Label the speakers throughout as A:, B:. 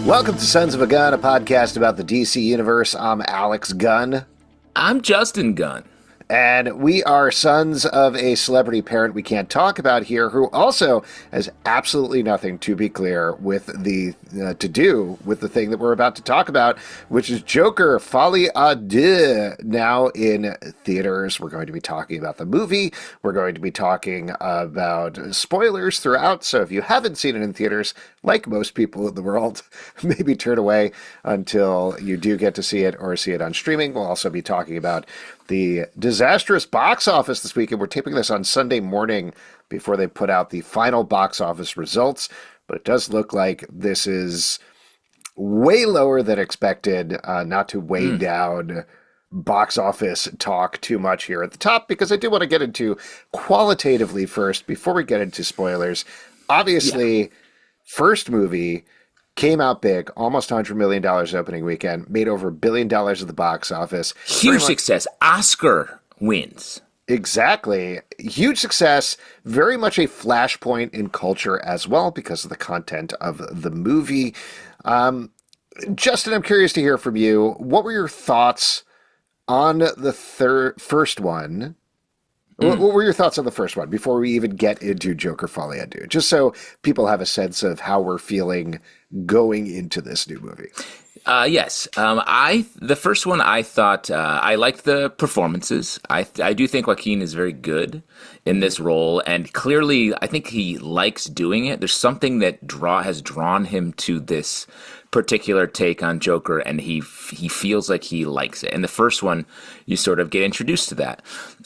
A: Welcome to Sons of a Gun, a podcast about the DC Universe. I'm Alex Gunn.
B: I'm Justin Gunn.
A: And we are sons of a celebrity parent we can't talk about here, who also has absolutely nothing, to be clear, with the to do with the thing that we're about to talk about, which is Joker, Folie À Deux, now in theaters. We're going to be talking about the movie. We're going to be talking about spoilers throughout. So if you haven't seen it in theaters, like most people in the world, maybe turn away until you do get to see it or see it on streaming. We'll also be talking about the disastrous box office this week, and we're taping this on Sunday morning before they put out the final box office results. But it does look like this is way lower than expected, not to weigh down box office talk too much here at the top, because I do want to get into qualitatively first before we get into spoilers. Obviously, first movie came out big, almost $100 million opening weekend, made over $1 billion at the box office.
B: Huge success. Oscar wins.
A: Exactly. Huge success. Very much a flashpoint in culture as well because of the content of the movie. Justin, I'm curious to hear from you. What were your thoughts on the first one? What were your thoughts on the first one before we even get into Joker Folie À Deux? Just so people have a sense of how we're feeling going into this new movie.
B: Yes. The first one, I thought I liked the performances. I do think Joaquin is very good in this role, and clearly I think he likes doing it. There's something that has drawn him to this particular take on Joker, and he feels like he likes it. And the first one, you sort of get introduced to that.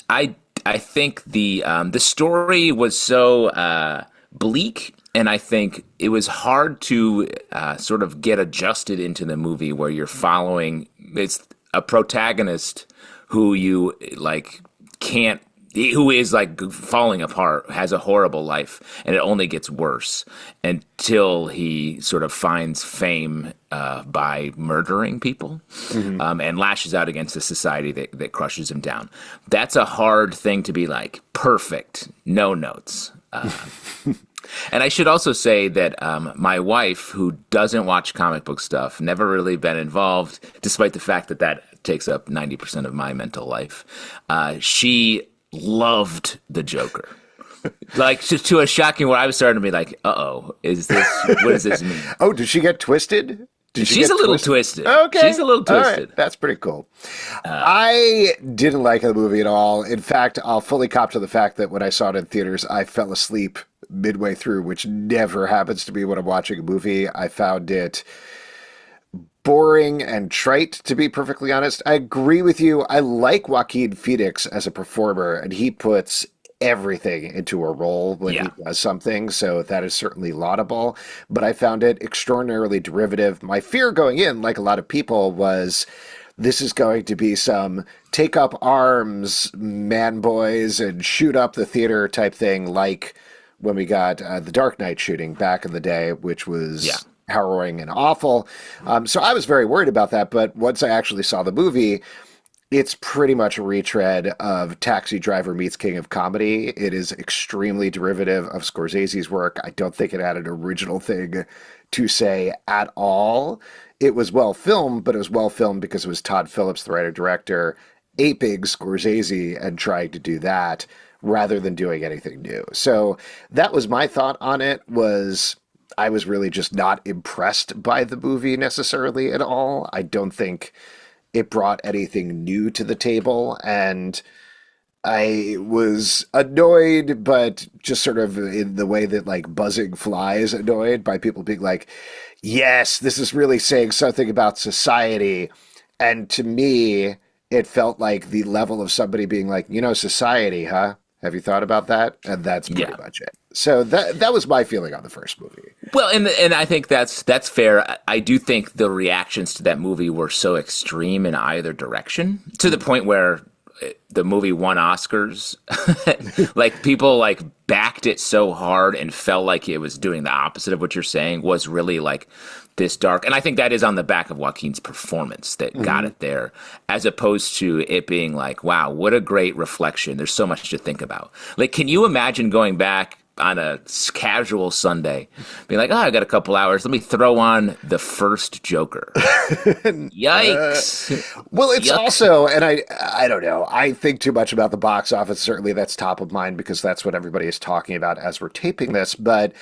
B: I think the story was so bleak, and I think it was hard to sort of get adjusted into the movie where you're following. It's a protagonist who you who is like falling apart, has a horrible life, and it only gets worse until he sort of finds fame by murdering people and lashes out against a society that crushes him down. That's a hard thing to be like, perfect, no notes. And I should also say that my wife, who doesn't watch comic book stuff, never really been involved, despite the fact that takes up 90% of my mental life, she loved the Joker. Like, to a shocking where I was starting to be like, what does this mean?
A: Oh, did she get twisted?
B: She's a little twisted.
A: Okay.
B: She's a little twisted.
A: All right. That's pretty cool. I didn't like the movie at all. In fact, I'll fully cop to the fact that when I saw it in theaters, I fell asleep midway through, which never happens to me when I'm watching a movie. I found it boring and trite, to be perfectly honest. I agree with you. I like Joaquin Phoenix as a performer, and he puts everything into a role when he does something, so that is certainly laudable. But I found it extraordinarily derivative. My fear going in, like a lot of people, was this is going to be some take up arms, man boys, and shoot up the theater type thing, like when we got the Dark Knight shooting back in the day, which was harrowing and awful. So I was very worried about that. But once I actually saw the movie, it's pretty much a retread of Taxi Driver meets King of Comedy. It is extremely derivative of Scorsese's work. I don't think it had an original thing to say at all. It was well filmed, but it was well filmed because it was Todd Phillips, the writer-director, aping Scorsese and trying to do that rather than doing anything new. So that was my thought on it. I was really just not impressed by the movie necessarily at all. I don't think it brought anything new to the table, and I was annoyed, but just sort of in the way that like buzzing flies annoyed by people being like, yes, this is really saying something about society. And to me, it felt like the level of somebody being like, society, huh? Have you thought about that? And that's pretty much it. So that was my feeling on the first movie.
B: Well, and I think that's fair. I do think the reactions to that movie were so extreme in either direction, to the point where the movie won Oscars. Like, people like backed it so hard and felt like it was doing the opposite of what you're saying, was really like this dark. And I think that is on the back of Joaquin's performance that got it there, as opposed to it being like, wow, what a great reflection. There's so much to think about. Like, can you imagine going back on a casual Sunday, be like, oh, I got a couple hours. Let me throw on the first Joker. Yikes.
A: Well, it's
B: Yuck.
A: also, and I don't know, I think too much about the box office. Certainly that's top of mind because that's what everybody is talking about as we're taping this. But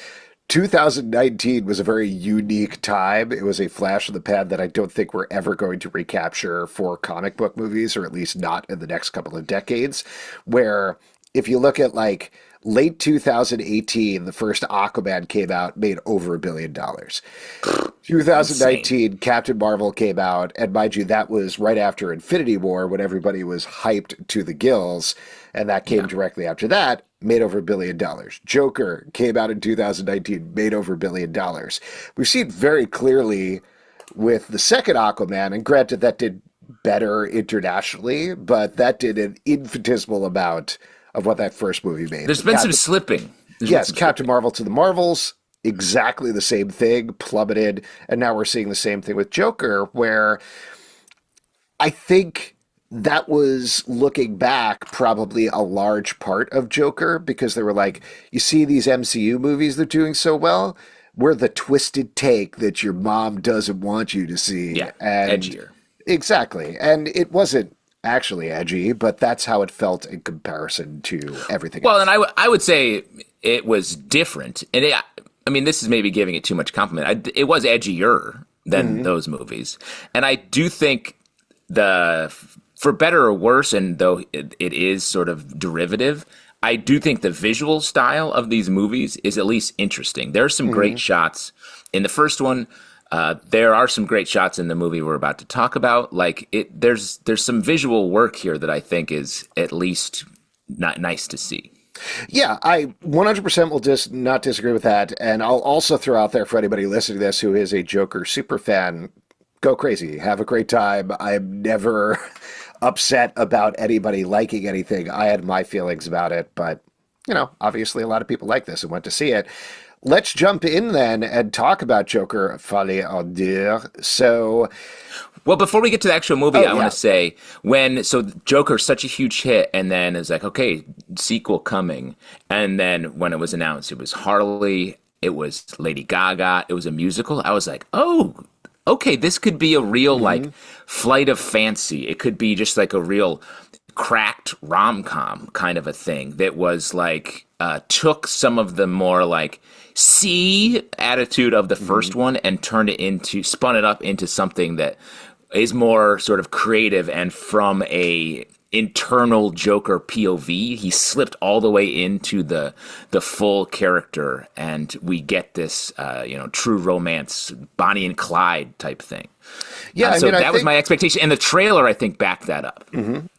A: 2019 was a very unique time. It was a flash in the pan that I don't think we're ever going to recapture for comic book movies, or at least not in the next couple of decades, where if you look at like late 2018, the first Aquaman came out, made over $1 billion. 2019,
B: Insane.
A: Captain Marvel came out, and mind you, that was right after Infinity War when everybody was hyped to the gills, and that came directly after that, made over $1 billion. Joker came out in 2019, made over $1 billion. We've seen very clearly with the second Aquaman, and granted that did better internationally, but that did an infinitesimal amount of what that first movie made.
B: There's been some slipping.
A: Yes, Captain Marvel to the Marvels, exactly the same thing, plummeted, and now we're seeing the same thing with Joker, where I think that was, looking back, probably a large part of Joker, because they were like, you see these MCU movies, they're doing so well, we're the twisted take that your mom doesn't want you to see.
B: Yeah,
A: and
B: edgier.
A: Exactly, and it wasn't actually edgy, but that's how it felt in comparison to everything
B: Well,
A: else.
B: and I would say it was different. And I mean, this is maybe giving it too much compliment. It was edgier than those movies. And I do think for better or worse, and though it is sort of derivative, I do think the visual style of these movies is at least interesting. There are some great shots in the first one. There are some great shots in the movie we're about to talk about. Like there's some visual work here that I think is at least not nice to see.
A: Yeah, I 100% will not disagree with that. And I'll also throw out there for anybody listening to this who is a Joker super fan, go crazy, have a great time. I'm never upset about anybody liking anything. I had my feelings about it, but obviously a lot of people like this and went to see it. Let's jump in then and talk about Joker, Folie À Deux. So,
B: well, before we get to the actual movie, I want to say so Joker's such a huge hit, and then it's like, okay, sequel coming. And then when it was announced, it was Harley, it was Lady Gaga, it was a musical. I was like, oh, okay, this could be a real like flight of fancy. It could be just like a real cracked rom-com kind of a thing that was like took some of the more like attitude of the first one and spun it up into something that is more sort of creative and from a internal Joker POV. He slipped all the way into the full character, and we get this true romance, Bonnie and Clyde type thing.
A: Yeah,
B: so that was my expectation, and the trailer I think backed that up.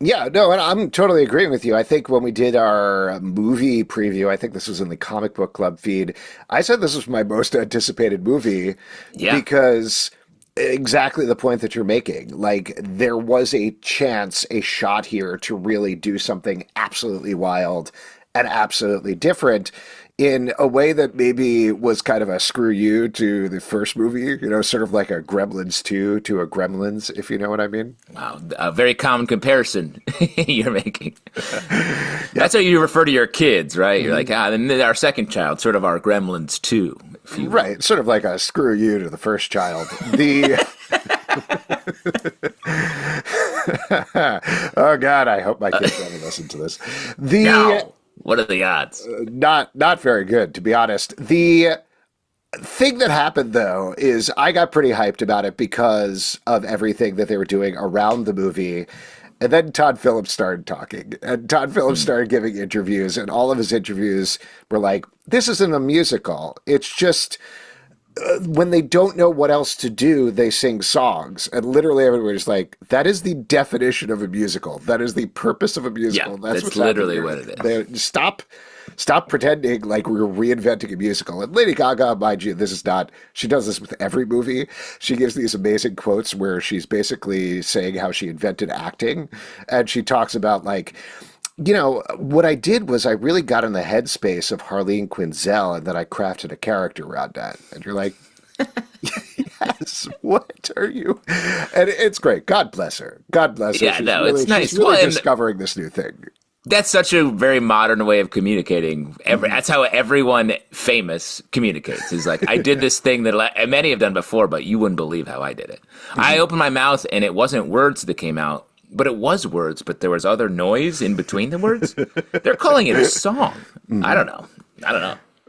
A: Yeah, no, and I'm totally agreeing with you. I think when we did our movie preview, I think this was in the Comic Book Club feed, I said this was my most anticipated movie because exactly the point that you're making. Like, there was a shot here to really do something absolutely wild and absolutely different in a way that maybe was kind of a screw you to the first movie, sort of like a Gremlins 2 to a Gremlins, if you know what I mean.
B: Wow, a very common comparison you're making. That's how you refer to your kids, right? You're like, and our second child, sort of our Gremlins 2.
A: Right, sort of like a screw you to the first child. Oh God, I hope my kids never listen to this.
B: No. What are the odds?
A: Not very good, to be honest. The thing that happened, though, is I got pretty hyped about it because of everything that they were doing around the movie. And then Todd Phillips started talking. And Todd Phillips started giving interviews. And all of his interviews were like, this isn't a musical. It's just when they don't know what else to do, they sing songs. And literally everybody's like, that is the definition of a musical. That is the purpose of a musical.
B: Yeah, that's literally what it is.
A: Stop pretending like we're reinventing a musical. And Lady Gaga, mind you, she does this with every movie. She gives these amazing quotes where she's basically saying how she invented acting. And she talks about like, what I did was I really got in the headspace of Harleen Quinzel, and then I crafted a character around that. And you're like, yes, what are you? And it's great. God bless her. God bless her.
B: Yeah, it's nice.
A: She's really discovering this new thing.
B: That's such a very modern way of communicating. That's how everyone famous communicates. Is like, I did this thing that many have done before, but you wouldn't believe how I did it. I opened my mouth and it wasn't words that came out, but it was words, but there was other noise in between the words. They're calling it a song. I don't know.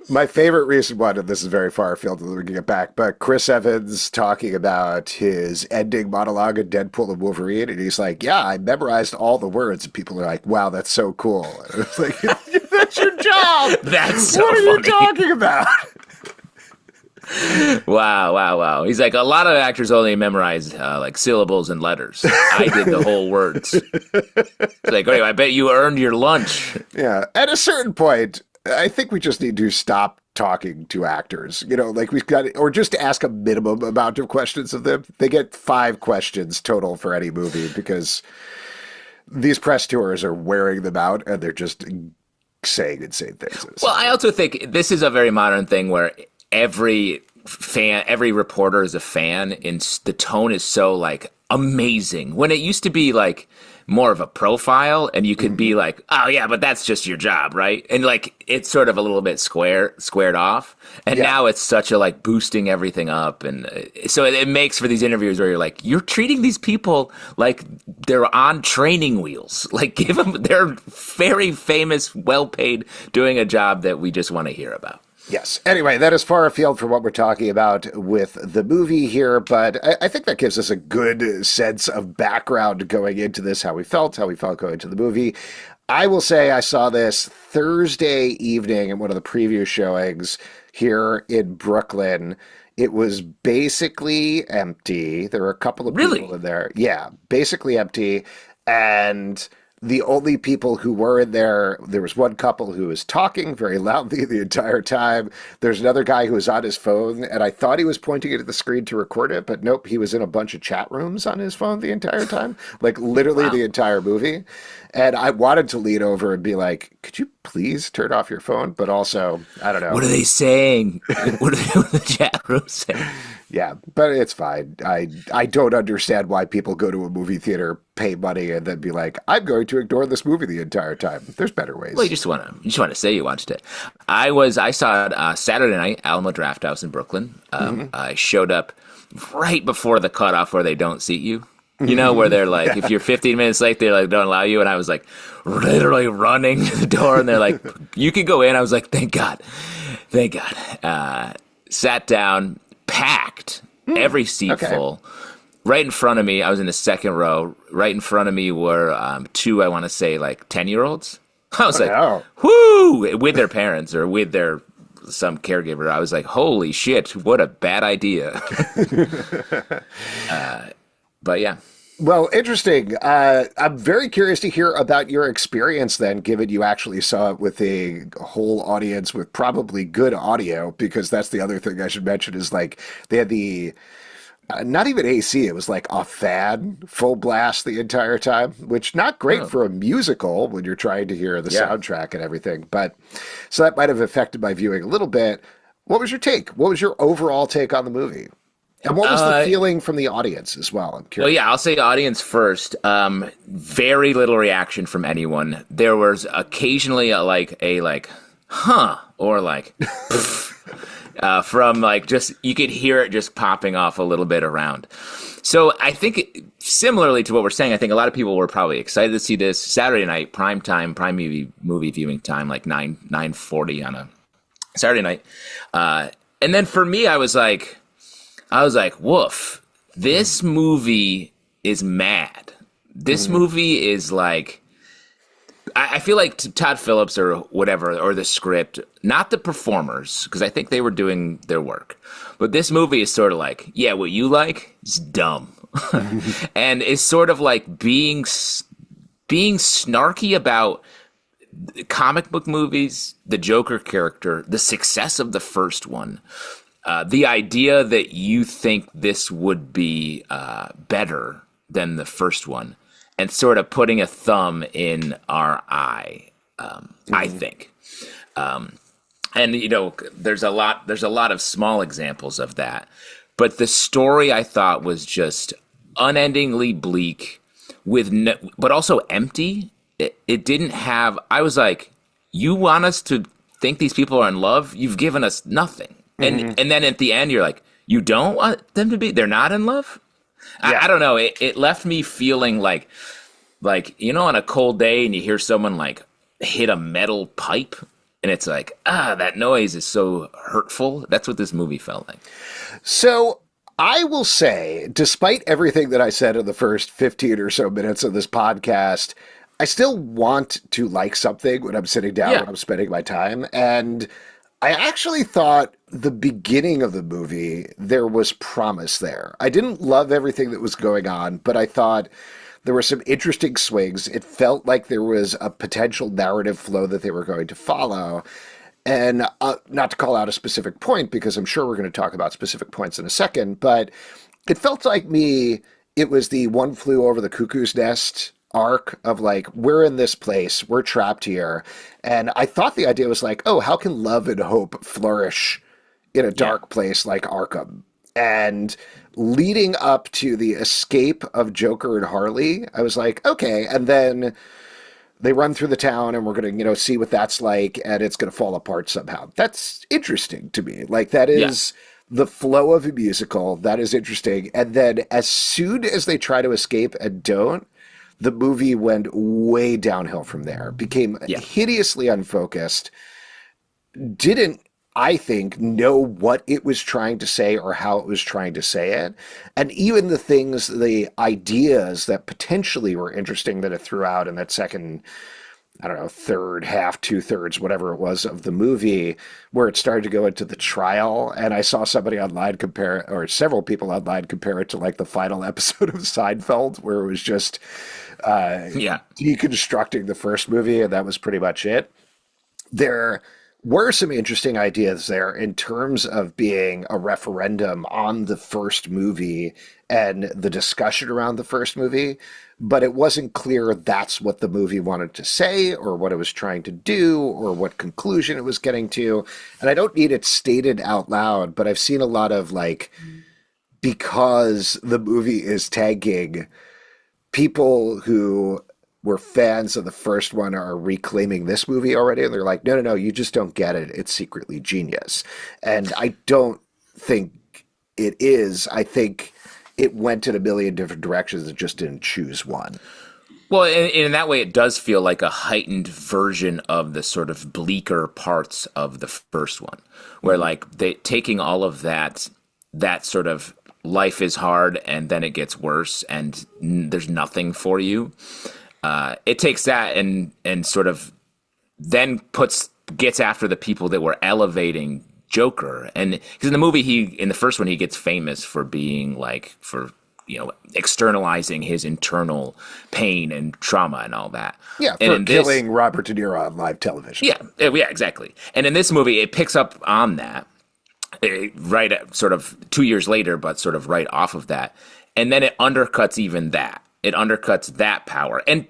A: My favorite recent one, and this is very far afield, we can get back, but Chris Evans talking about his ending monologue in Deadpool and Wolverine, and he's like, yeah, I memorized all the words, and people are like, wow, that's so cool. And it's like, that's your job!
B: That's so
A: What are
B: funny.
A: you talking about?
B: Wow. He's like, a lot of actors only memorize like syllables and letters. I did the whole words. It's like, okay, I bet you earned your lunch.
A: Yeah, at a certain point, I think we just need to stop talking to actors. Like we've got, or just ask a minimum amount of questions of them. They get 5 questions total for any movie because these press tours are wearing them out and they're just saying insane things.
B: Well, I also think this is a very modern thing where every reporter is a fan, and the tone is so like amazing. When it used to be like more of a profile, and you could be like, oh yeah, but that's just your job, right? And like it's sort of a little bit squared off. And now it's such a like boosting everything up, and so it makes for these interviews where you're like, you're treating these people like they're on training wheels. Like they're very famous, well paid, doing a job that we just want to hear about.
A: Yes. Anyway, that is far afield from what we're talking about with the movie here, but I think that gives us a good sense of background going into this, how we felt going into the movie. I will say I saw this Thursday evening in one of the preview showings here in Brooklyn. It was basically empty. There were a couple of people in there. Yeah, basically empty. And the only people who were in there was one couple who was talking very loudly the entire time. There's another guy who was on his phone, and I thought he was pointing it at the screen to record it, but nope, he was in a bunch of chat rooms on his phone the entire time, like literally the entire movie. And I wanted to lean over and be like, could you please turn off your phone? But also, I don't know.
B: What are they saying? What are the chat rooms saying?
A: Yeah, but it's fine. I don't understand why people go to a movie theater, pay money, and then be like, I'm going to ignore this movie the entire time. There's better ways.
B: Well, you just want to say you watched it. I saw it Saturday night, Alamo Drafthouse in Brooklyn. I showed up right before the cutoff where they don't seat you. You know, where they're like, if you're 15 minutes late, they like don't allow you. And I was like literally running to the door, and they're like, you can go in. I was like, thank God. Sat down, packed, every seat full. Right in front of me, I was in the second row. Right in front of me were 2, I want to say, like 10-year-olds. I was whoo, with their parents or with some caregiver. I was like, holy shit, what a bad idea. But yeah.
A: Well, interesting. I'm very curious to hear about your experience then, given you actually saw it with a whole audience with probably good audio, because that's the other thing I should mention is like they had the, not even AC, it was like a fan full blast the entire time, which not great for a musical when you're trying to hear the soundtrack and everything. But so that might have affected my viewing a little bit. What was your take? What was your overall take on the movie? And what was the feeling from the audience as well? I'm curious.
B: Well, yeah, I'll say audience first. Very little reaction from anyone. There was occasionally a huh, or like, from like just, you could hear it just popping off a little bit around. So I think similarly to what we're saying, I think a lot of people were probably excited to see this Saturday night, prime movie viewing time, like 9:40 on a Saturday night. And then for me, I was like, woof, this movie is mad. This movie is like, I feel like Todd Phillips or whatever, or the script, not the performers, because I think they were doing their work. But this movie is sort of like, yeah, what you like is dumb. And it's sort of like being snarky about comic book movies, the Joker character, the success of the first one. The idea that you think this would be better than the first one, and sort of putting a thumb in our eye, I think. And you know, there's a lot of small examples of that, but the story I thought was just unendingly bleak, but also empty. it didn't have. I was like, you want us to think these people are in love? You've given us nothing. And then at the end, you're like, you don't want them to be? They're not in love?
A: Yeah.
B: I don't know. It left me feeling like, on a cold day and you hear someone like hit a metal pipe and it's like, that noise is so hurtful. That's what this movie felt like.
A: So I will say, despite everything that I said in the first 15 or so minutes of this podcast, I still want to like something when I'm sitting down, when I'm spending my time. And I actually thought the beginning of the movie, there was promise there. I didn't love everything that was going on, but I thought there were some interesting swings. It felt like there was a potential narrative flow that they were going to follow. And not to call out a specific point, because I'm sure we're going to talk about specific points in a second, but it felt like it was the One Flew Over the Cuckoo's Nest arc of like, we're in this place, we're trapped here. And I thought the idea was like, oh, how can love and hope flourish in a dark place like Arkham? And leading up to the escape of Joker and Harley, I was like, okay. And then they run through the town and we're going to, see what that's like, and it's going to fall apart somehow. That's interesting to me. Like, that is the flow of a musical. That is interesting. And then as soon as they try to escape and don't, the movie went way downhill from there, became hideously unfocused, didn't, I think, know what it was trying to say or how it was trying to say it. And even the ideas that potentially were interesting that it threw out in that second, I don't know, third half, 2/3, whatever it was of the movie, where it started to go into the trial. And I saw somebody online or several people online compare it to like the final episode of Seinfeld, where it was just deconstructing the first movie, and that was pretty much it. There were some interesting ideas there in terms of being a referendum on the first movie and the discussion around the first movie, but it wasn't clear that's what the movie wanted to say or what it was trying to do or what conclusion it was getting to. And I don't need it stated out loud, but I've seen a lot of like, because the movie is tanking, people who were fans of the first one are reclaiming this movie already. And they're like, no, you just don't get it. It's secretly genius. And I don't think it is. I think it went in a million different directions and just didn't choose one.
B: Well, in that way, it does feel like a heightened version of the sort of bleaker parts of the first one, where like taking all of that sort of life is hard and then it gets worse and there's nothing for you. It takes that and sort of then gets after the people that were elevating Joker. And because in the movie, in the first one, he gets famous for being externalizing his internal pain and trauma and all that.
A: Yeah, for killing Robert De Niro on live television.
B: Yeah, exactly. And in this movie, it picks up on that right at sort of 2 years later, but sort of right off of that. And then it undercuts even that. It undercuts that power. And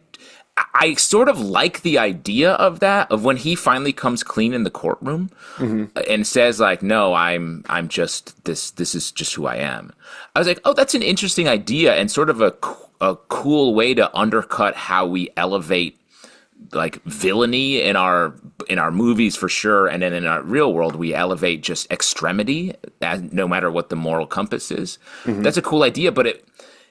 B: I sort of like the idea of that, of when he finally comes clean in the courtroom and says like, no, I'm just this is just who I am. I was like, oh, that's an interesting idea and sort of a cool way to undercut how we elevate like villainy in our movies for sure. And then in our real world, we elevate just extremity no matter what the moral compass is. That's a cool idea, but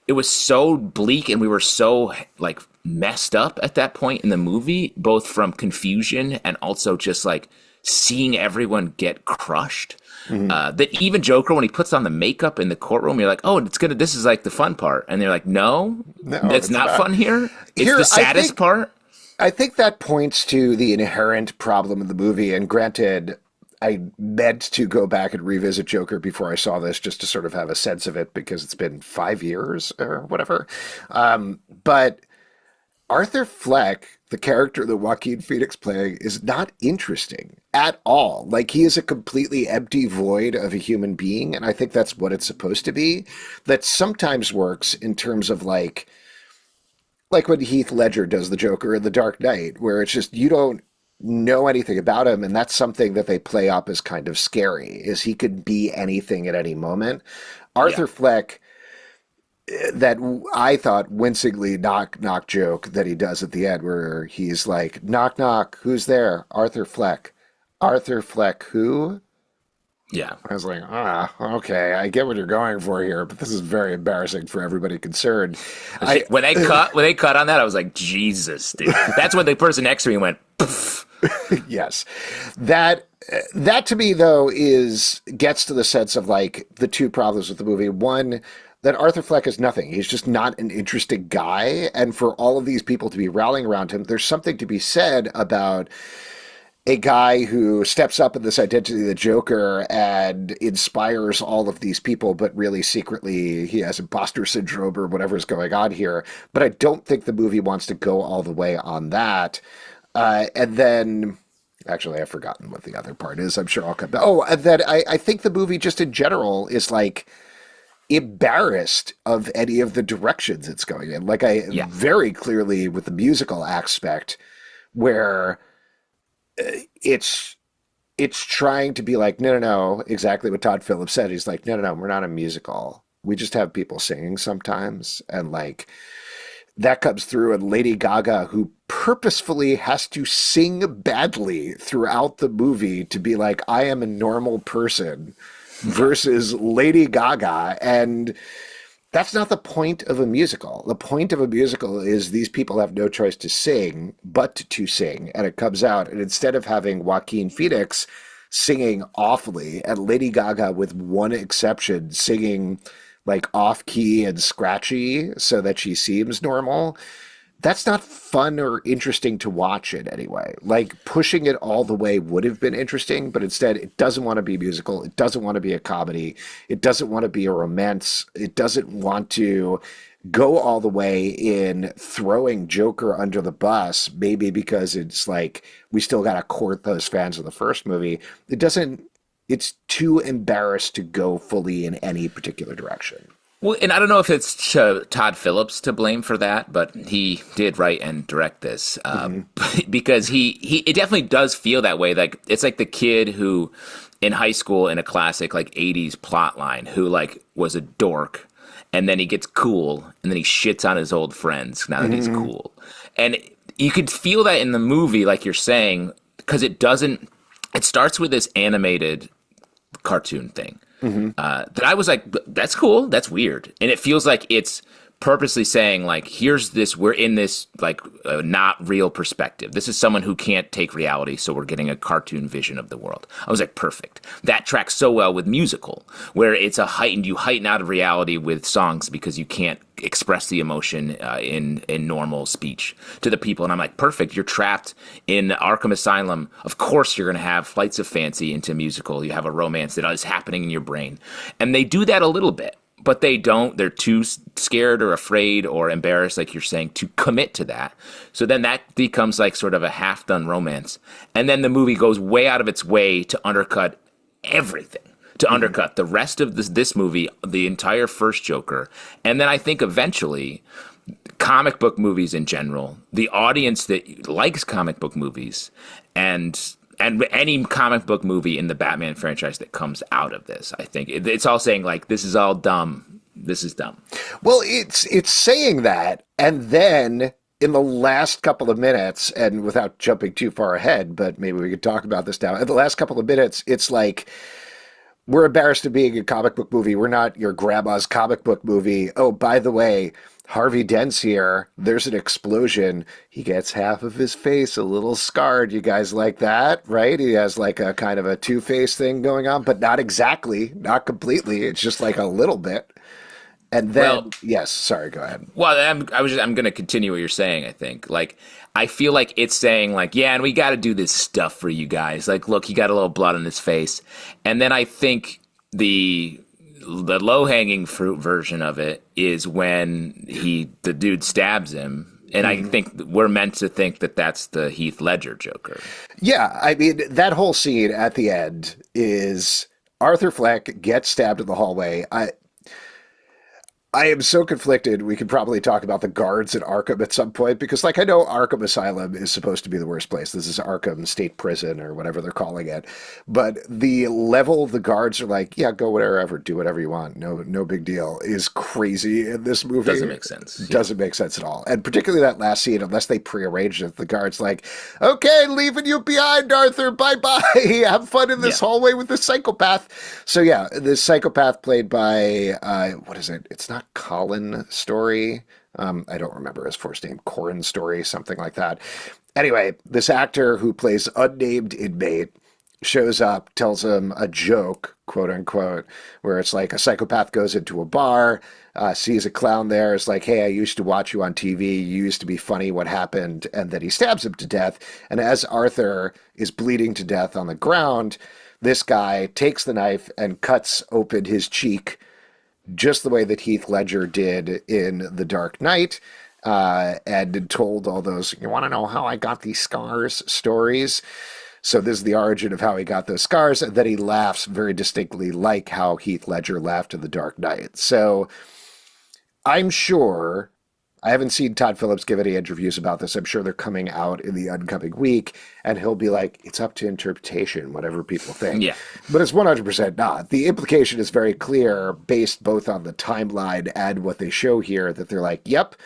B: it was so bleak and we were so like messed up at that point in the movie, both from confusion and also just like seeing everyone get crushed. That even Joker, when he puts on the makeup in the courtroom, you're like, oh, this is like the fun part. And they're like, no, it's not fun here. It's the saddest part.
A: I think that points to the inherent problem of the movie. And granted, I meant to go back and revisit Joker before I saw this just to sort of have a sense of it because it's been 5 years or whatever. But Arthur Fleck, the character that Joaquin Phoenix playing, is not interesting at all. Like, he is a completely empty void of a human being, and I think that's what it's supposed to be. That sometimes works in terms of like when Heath Ledger does the Joker in The Dark Knight, where it's just you don't know anything about him, and that's something that they play up as kind of scary, is he could be anything at any moment. Arthur Fleck that I thought wincingly knock knock joke that he does at the end, where he's like, knock knock, who's there? Arthur Fleck. Arthur Fleck, who?
B: Yeah.
A: I was like, okay, I get what you're going for here, but this is very embarrassing for everybody concerned.
B: When they cut on that, I was like, Jesus, dude. That's when the person next to me went, poof.
A: Yes, that to me though gets to the sense of like the two problems with the movie. One, that Arthur Fleck is nothing. He's just not an interesting guy, and for all of these people to be rallying around him, there's something to be said about a guy who steps up in this identity of the Joker and inspires all of these people, but really secretly he has imposter syndrome or whatever is going on here. But I don't think the movie wants to go all the way on that. And then, actually, I've forgotten what the other part is. I'm sure I'll come back. Oh, and then I think the movie just in general is like embarrassed of any of the directions it's going in. Like very clearly with the musical aspect where it's trying to be like, no, exactly what Todd Phillips said. He's like, no, we're not a musical. We just have people singing sometimes. And like, that comes through, and Lady Gaga, who purposefully has to sing badly throughout the movie to be like, I am a normal person, versus Lady Gaga. And that's not the point of a musical. The point of a musical is these people have no choice to sing but to sing, and it comes out. And instead of having Joaquin Phoenix singing awfully, and Lady Gaga, with one exception, singing like off key and scratchy so that she seems normal, that's not fun or interesting to watch in any way. Like, pushing it all the way would have been interesting, but instead it doesn't want to be a musical. It doesn't want to be a comedy. It doesn't want to be a romance. It doesn't want to go all the way in throwing Joker under the bus, maybe because it's like, we still got to court those fans of the first movie. It's too embarrassed to go fully in any particular direction.
B: Well, and I don't know if it's Todd Phillips to blame for that, but he did write and direct this because it definitely does feel that way. Like, it's like the kid who in high school in a classic like 80s plot line who like was a dork, and then he gets cool, and then he shits on his old friends now that he's cool. And you could feel that in the movie, like you're saying, because it starts with this animated cartoon thing. That I was like, that's cool, that's weird. And it feels like it's purposely saying like, here's this, we're in this like not real perspective. This is someone who can't take reality, so we're getting a cartoon vision of the world. I was like, perfect. That tracks so well with musical, where it's you heighten out of reality with songs because you can't express the emotion in normal speech to the people. And I'm like, perfect. You're trapped in Arkham Asylum. Of course you're going to have flights of fancy into musical. You have a romance that is happening in your brain. And they do that a little bit, but they don't. They're too scared or afraid or embarrassed, like you're saying, to commit to that. So then that becomes like sort of a half-done romance. And then the movie goes way out of its way to undercut everything, to undercut the rest of this movie, the entire first Joker. And then I think eventually comic book movies in general, the audience that likes comic book movies and any comic book movie in the Batman franchise that comes out of this, I think it's all saying like, this is all dumb. This is dumb.
A: Well, it's saying that, and then in the last couple of minutes, and without jumping too far ahead, but maybe we could talk about this now. In the last couple of minutes, it's like, we're embarrassed of being a comic book movie. We're not your grandma's comic book movie. Oh, by the way, Harvey Dent's here. There's an explosion. He gets half of his face a little scarred. You guys like that, right? He has like a kind of a Two-Face thing going on, but not exactly, not completely. It's just like a little bit. And then, yes, sorry, go ahead.
B: Well, I'm going to continue what you're saying, I think. Like, I feel like it's saying like, yeah, and we got to do this stuff for you guys. Like, look, he got a little blood on his face. And then I think the low-hanging fruit version of it is when the dude stabs him. And I think we're meant to think that that's the Heath Ledger Joker.
A: Yeah, I mean, that whole scene at the end is Arthur Fleck gets stabbed in the hallway. I am so conflicted. We could probably talk about the guards at Arkham at some point because, like, I know Arkham Asylum is supposed to be the worst place. This is Arkham State Prison or whatever they're calling it. But the level the guards are like, yeah, go wherever, do whatever you want. No big deal is crazy in this movie.
B: Doesn't make sense.
A: Doesn't make sense at all. And particularly that last scene, unless they prearranged it, the guard's like, okay, leaving you behind, Arthur. Bye-bye. Have fun in this hallway with this psychopath. So, yeah, this psychopath played by, what is it? It's not Colin Story. I don't remember his first name. Corin Story, something like that. Anyway, this actor who plays unnamed inmate shows up, tells him a joke, quote unquote, where it's like a psychopath goes into a bar, sees a clown there, is like, hey, I used to watch you on TV. You used to be funny. What happened? And then he stabs him to death. And as Arthur is bleeding to death on the ground, this guy takes the knife and cuts open his cheek just the way that Heath Ledger did in The Dark Knight, and told all those, you want to know how I got these scars stories? So this is the origin of how he got those scars, and then he laughs very distinctly like how Heath Ledger laughed in The Dark Knight. So I'm sure, I haven't seen Todd Phillips give any interviews about this. I'm sure they're coming out in the oncoming week, and he'll be like, it's up to interpretation, whatever people think.
B: Yeah.
A: But it's 100% not. The implication is very clear, based both on the timeline and what they show here, that they're like, yep,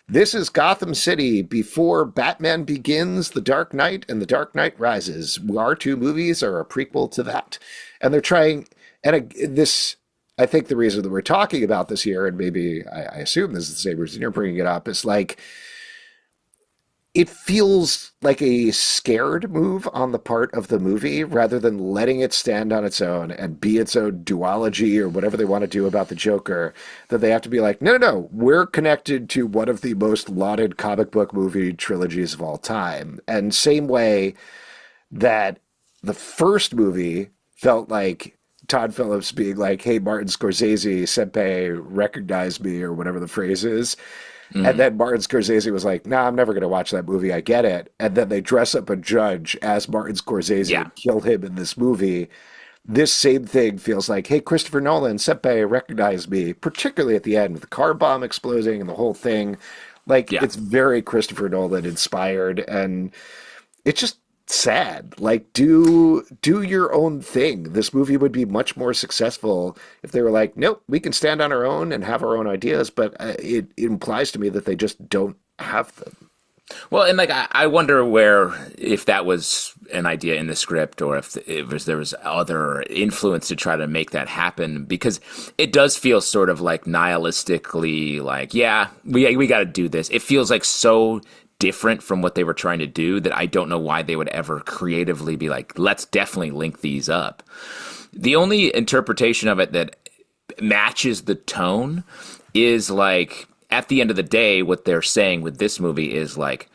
A: this is Gotham City before Batman Begins, The Dark Knight, and The Dark Knight Rises. Our two movies are a prequel to that. And they're trying, and this... I think the reason that we're talking about this here, and maybe I assume this is the same reason you're bringing it up, is like, it feels like a scared move on the part of the movie rather than letting it stand on its own and be its own duology or whatever they want to do about the Joker, that they have to be like, no, we're connected to one of the most lauded comic book movie trilogies of all time. And same way that the first movie felt like Todd Phillips being like, hey, Martin Scorsese, senpai, recognize me, or whatever the phrase is. Mm-hmm. And then Martin Scorsese was like, nah, I'm never going to watch that movie. I get it. And then they dress up a judge as Martin Scorsese and kill him in this movie. This same thing feels like, hey, Christopher Nolan, senpai, recognize me, particularly at the end with the car bomb exploding and the whole thing. Like, it's very Christopher Nolan inspired. And it's just sad. Like, do your own thing. This movie would be much more successful if they were like, nope, we can stand on our own and have our own ideas, but it implies to me that they just don't have them.
B: Well, and like I wonder if that was an idea in the script, or if there was other influence to try to make that happen, because it does feel sort of like nihilistically like, yeah, we got to do this. It feels like so different from what they were trying to do that I don't know why they would ever creatively be like, let's definitely link these up. The only interpretation of it that matches the tone is like, at the end of the day, what they're saying with this movie is like,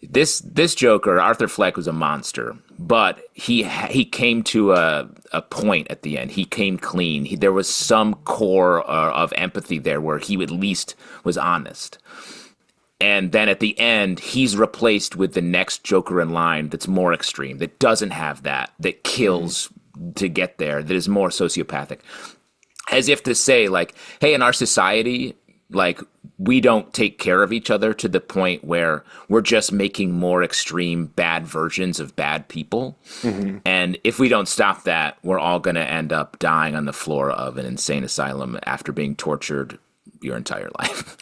B: this Joker, Arthur Fleck, was a monster, but he came to a point at the end. He came clean. There was some core of empathy there where he at least was honest. And then at the end, he's replaced with the next Joker in line that's more extreme, that doesn't have that kills to get there, that is more sociopathic. As if to say, like, hey, in our society, like, we don't take care of each other to the point where we're just making more extreme bad versions of bad people. Mm-hmm. And if we don't stop that, we're all going to end up dying on the floor of an insane asylum after being tortured your entire life.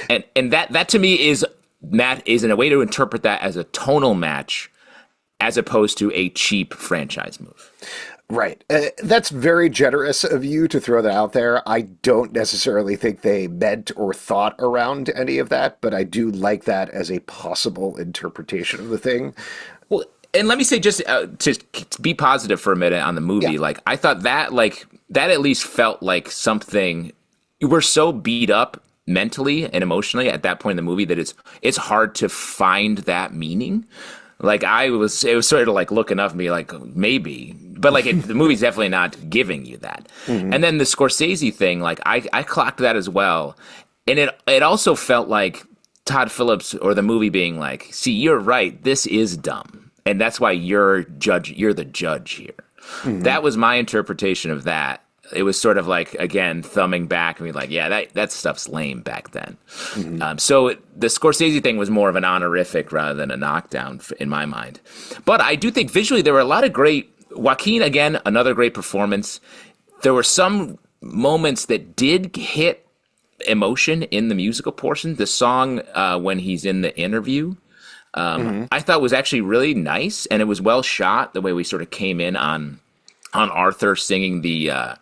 B: And that to me is in a way to interpret that as a tonal match as opposed to a cheap franchise move.
A: Right. That's very generous of you to throw that out there. I don't necessarily think they meant or thought around any of that, but I do like that as a possible interpretation of the thing.
B: Well, and let me say, just to be positive for a minute on the movie, like, I thought that at least felt like something. We're so beat up mentally and emotionally at that point in the movie that it's hard to find that meaning. Like, it was sort of like looking up and be like, maybe, but like the movie's definitely not giving you that. Mm-hmm. And then the Scorsese thing, like I clocked that as well. And it also felt like Todd Phillips or the movie being like, see, you're right. This is dumb. And that's why you're the judge here. Mm-hmm. That was my interpretation of that. it was sort of like, again, thumbing back and being like, yeah, that stuff's lame back then. So the Scorsese thing was more of an honorific rather than a knockdown in my mind. But I do think visually there were a lot of great, Joaquin, again, another great performance. There were some moments that did hit emotion in the musical portion. The song when he's in the interview, I thought was actually really nice, and it was well shot, the way we sort of came in on Arthur singing the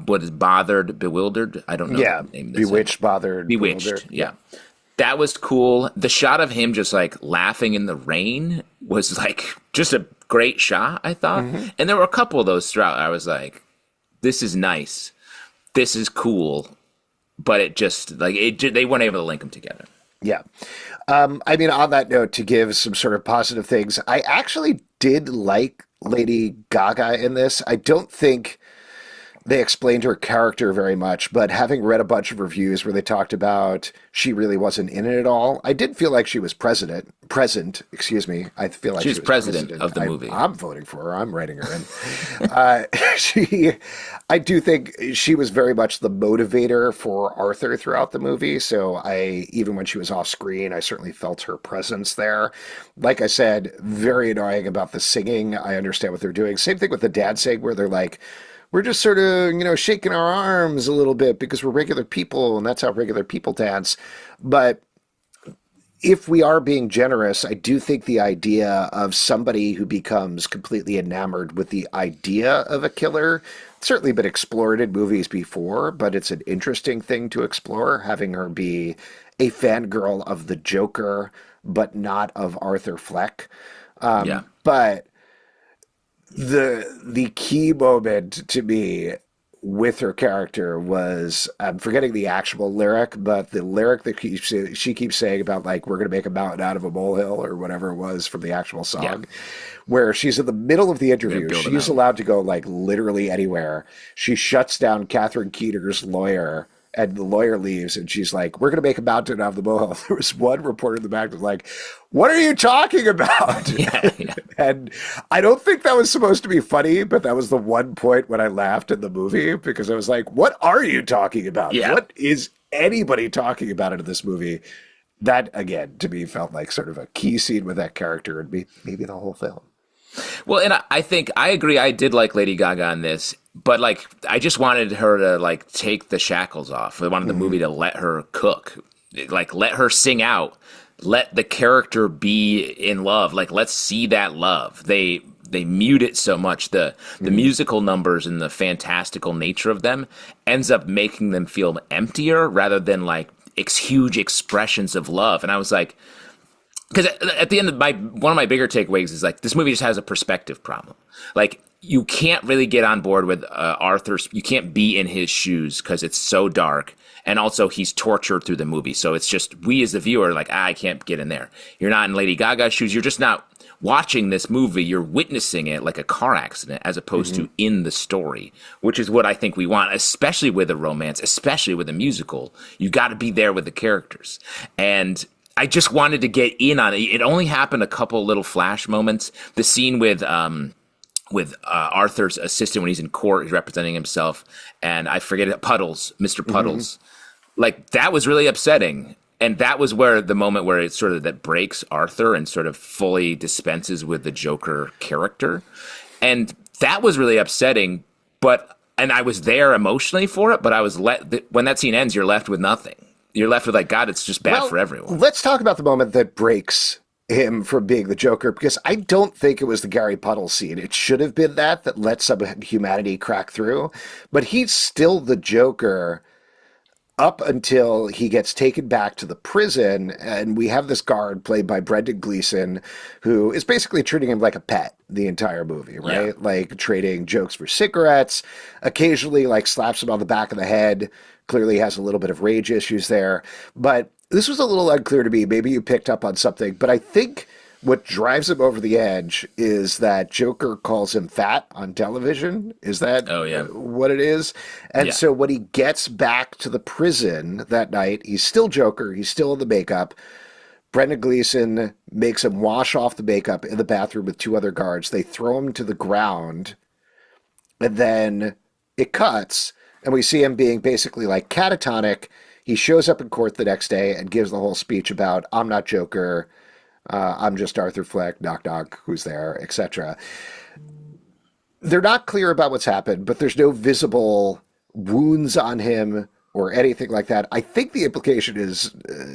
B: what is Bothered, Bewildered? I don't know
A: Yeah,
B: the name of
A: Bewitched, Bothered,
B: Bewitched,
A: Bewildered.
B: yeah. That was cool. The shot of him just like laughing in the rain was like just a great shot, I thought. And there were a couple of those throughout. I was like, this is nice. This is cool. But it just, like, they weren't able to link them together.
A: Yeah. I mean, on that note, to give some sort of positive things, I actually did like Lady Gaga in this. I don't think they explained her character very much, but having read a bunch of reviews where they talked about she really wasn't in it at all, I did feel like she was present, excuse me. I feel like
B: she was president of the movie.
A: I'm voting for her. I'm writing her in. I do think she was very much the motivator for Arthur throughout the movie. So even when she was off screen, I certainly felt her presence there. Like I said, very annoying about the singing. I understand what they're doing. Same thing with the dad sing, where they're like, we're just sort of, shaking our arms a little bit because we're regular people and that's how regular people dance. But if we are being generous, I do think the idea of somebody who becomes completely enamored with the idea of a killer, it's certainly been explored in movies before, but it's an interesting thing to explore, having her be a fangirl of the Joker, but not of Arthur Fleck.
B: Yeah.
A: But the key moment to me with her character was, I'm forgetting the actual lyric, but the lyric that she keeps saying about, like, we're going to make a mountain out of a molehill or whatever it was from the actual song, where she's in the middle of the interview. She's allowed to go, like, literally anywhere. She shuts down Catherine Keener's lawyer, and the lawyer leaves, and she's like, we're going to make a mountain out of the molehill. There was one reporter in the back that was like, what are you talking about?
B: Yeah.
A: And I don't think that was supposed to be funny, but that was the one point when I laughed in the movie, because I was like, what are you talking about?
B: Yeah.
A: What is anybody talking about in this movie? That, again, to me, felt like sort of a key scene with that character, and maybe the whole film.
B: Well, and I think I agree. I did like Lady Gaga in this, but like I just wanted her to like take the shackles off. I wanted the movie to let her cook, like let her sing out, let the character be in love. Like let's see that love. They mute it so much. The musical numbers and the fantastical nature of them ends up making them feel emptier rather than like huge expressions of love. And I was like, because at the end of one of my bigger takeaways is like this movie just has a perspective problem. Like you can't really get on board with Arthur's. You can't be in his shoes because it's so dark, and also he's tortured through the movie. So it's just we as the viewer are like, I can't get in there. You're not in Lady Gaga's shoes. You're just not watching this movie. You're witnessing it like a car accident as opposed to in the story, which is what I think we want, especially with a romance, especially with a musical. You got to be there with the characters. And I just wanted to get in on it. It only happened a couple little flash moments. The scene with Arthur's assistant when he's in court, he's representing himself, and I forget it, Mr. Puddles. Like that was really upsetting, and that was where the moment where it sort of that breaks Arthur and sort of fully dispenses with the Joker character, and that was really upsetting. And I was there emotionally for it, but I was when that scene ends, you're left with nothing. You're left with like, God, it's just bad for everyone.
A: Let's talk about the moment that breaks him from being the Joker, because I don't think it was the Gary Puddle scene. It should have been that let some humanity crack through, but he's still the Joker up until he gets taken back to the prison, and we have this guard played by Brendan Gleeson, who is basically treating him like a pet the entire movie, right? Yeah. Like trading jokes for cigarettes, occasionally like slaps him on the back of the head, clearly has a little bit of rage issues there. But this was a little unclear to me. Maybe you picked up on something, but I think what drives him over the edge is that Joker calls him fat on television. Is that what it is? And so when he gets back to the prison that night, he's still Joker. He's still in the makeup. Brendan Gleeson makes him wash off the makeup in the bathroom with two other guards. They throw him to the ground. And then it cuts, and we see him being basically like catatonic. He shows up in court the next day and gives the whole speech about, I'm not Joker, I'm just Arthur Fleck, knock knock, who's there, etc. They're not clear about what's happened, but there's no visible wounds on him or anything like that. I think the implication is,